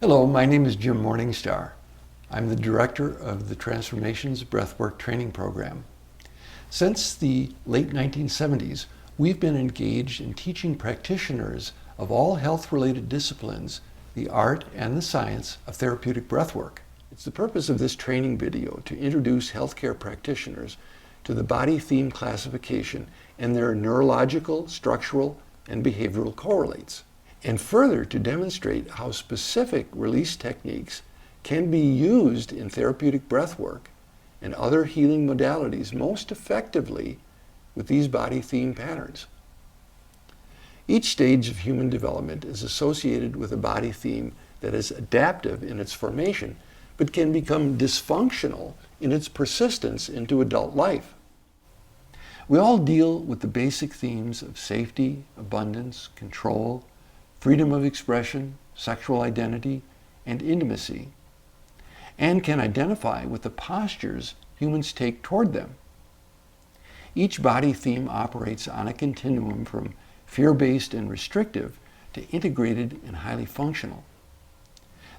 Hello, my name is Jim Morningstar. I'm the director of the Transformations Breathwork training program. Since the late 1970s, we've been engaged in teaching practitioners of all health-related disciplines the art and the science of therapeutic breathwork. It's the purpose of this training video to introduce healthcare practitioners to the body theme classification and their neurological, structural, and behavioral correlates, and further to demonstrate how specific release techniques can be used in therapeutic breathwork and other healing modalities most effectively with these body theme patterns. Each stage of human development is associated with a body theme that is adaptive in its formation, but can become dysfunctional in its persistence into adult life. We all deal with the basic themes of safety, abundance, control, freedom of expression, sexual identity, and intimacy, and can identify with the postures humans take toward them. Each body theme operates on a continuum from fear-based and restrictive to integrated and highly functional.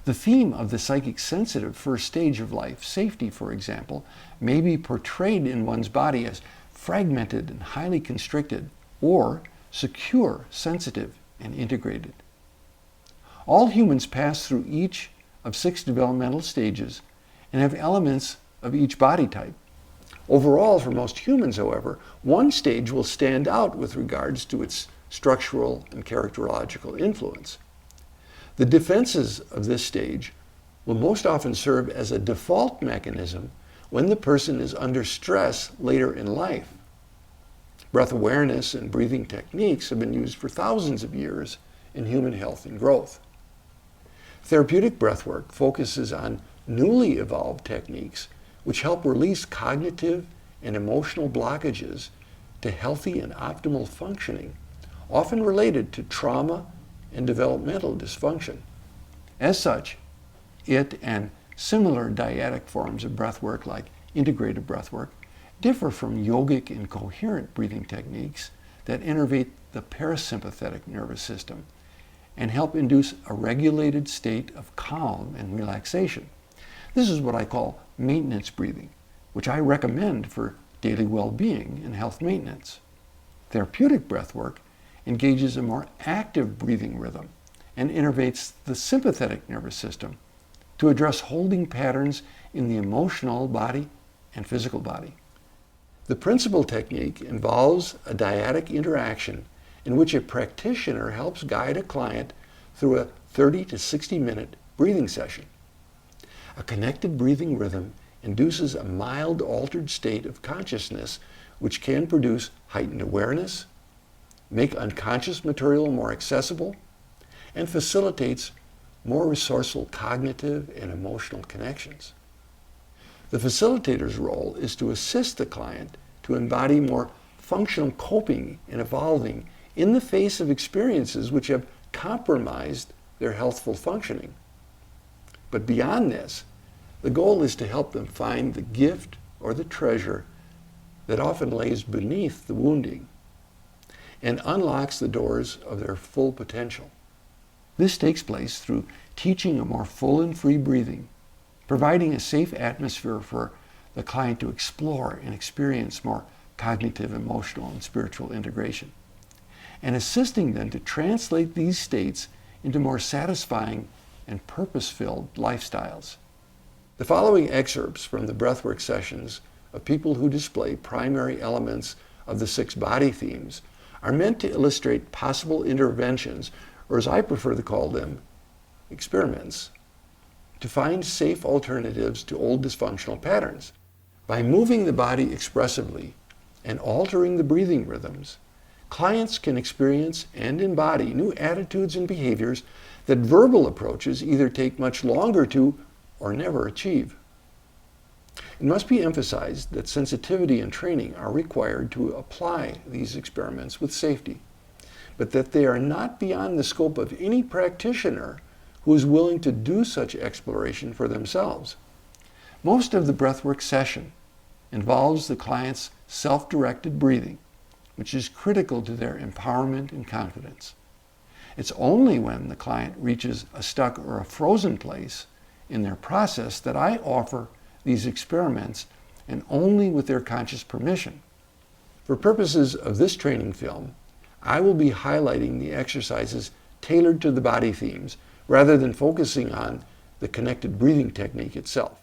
The theme of the psychic sensitive first stage of life, safety for example, may be portrayed in one's body as fragmented and highly constricted, or secure, sensitive, and integrated. All humans pass through each of 6 developmental stages and have elements of each body type. Overall, for most humans, however, one stage will stand out with regards to its structural and characterological influence. The defenses of this stage will most often serve as a default mechanism when the person is under stress later in life. Breath awareness and breathing techniques have been used for thousands of years in human health and growth. Therapeutic breathwork focuses on newly evolved techniques which help release cognitive and emotional blockages to healthy and optimal functioning, often related to trauma and developmental dysfunction. As such, it and similar dyadic forms of breathwork like integrative breathwork differ from yogic and coherent breathing techniques that innervate the parasympathetic nervous system and help induce a regulated state of calm and relaxation. This is what I call maintenance breathing, which I recommend for daily well-being and health maintenance. Therapeutic breathwork engages a more active breathing rhythm and innervates the sympathetic nervous system to address holding patterns in the emotional body and physical body. The principal technique involves a dyadic interaction in which a practitioner helps guide a client through a 30 to 60 minute breathing session. A connected breathing rhythm induces a mild altered state of consciousness which can produce heightened awareness, make unconscious material more accessible, and facilitates more resourceful cognitive and emotional connections. The facilitator's role is to assist the client to embody more functional coping and evolving in the face of experiences which have compromised their healthful functioning. But beyond this, the goal is to help them find the gift or the treasure that often lays beneath the wounding and unlocks the doors of their full potential. This takes place through teaching a more full and free breathing, providing a safe atmosphere for the client to explore and experience more cognitive, emotional, and spiritual integration, and assisting them to translate these states into more satisfying and purpose-filled lifestyles. The following excerpts from the breathwork sessions of people who display primary elements of the 6 body themes are meant to illustrate possible interventions, or as I prefer to call them, experiments, to find safe alternatives to old dysfunctional patterns. By moving the body expressively and altering the breathing rhythms, clients can experience and embody new attitudes and behaviors that verbal approaches either take much longer to or never achieve. It must be emphasized that sensitivity and training are required to apply these experiments with safety, but that they are not beyond the scope of any practitioner who is willing to do such exploration for themselves. Most of the breathwork session involves the client's self-directed breathing, which is critical to their empowerment and confidence. It's only when the client reaches a stuck or a frozen place in their process that I offer these experiments, and only with their conscious permission. For purposes of this training film, I will be highlighting the exercises tailored to the body themes rather than focusing on the connected breathing technique itself.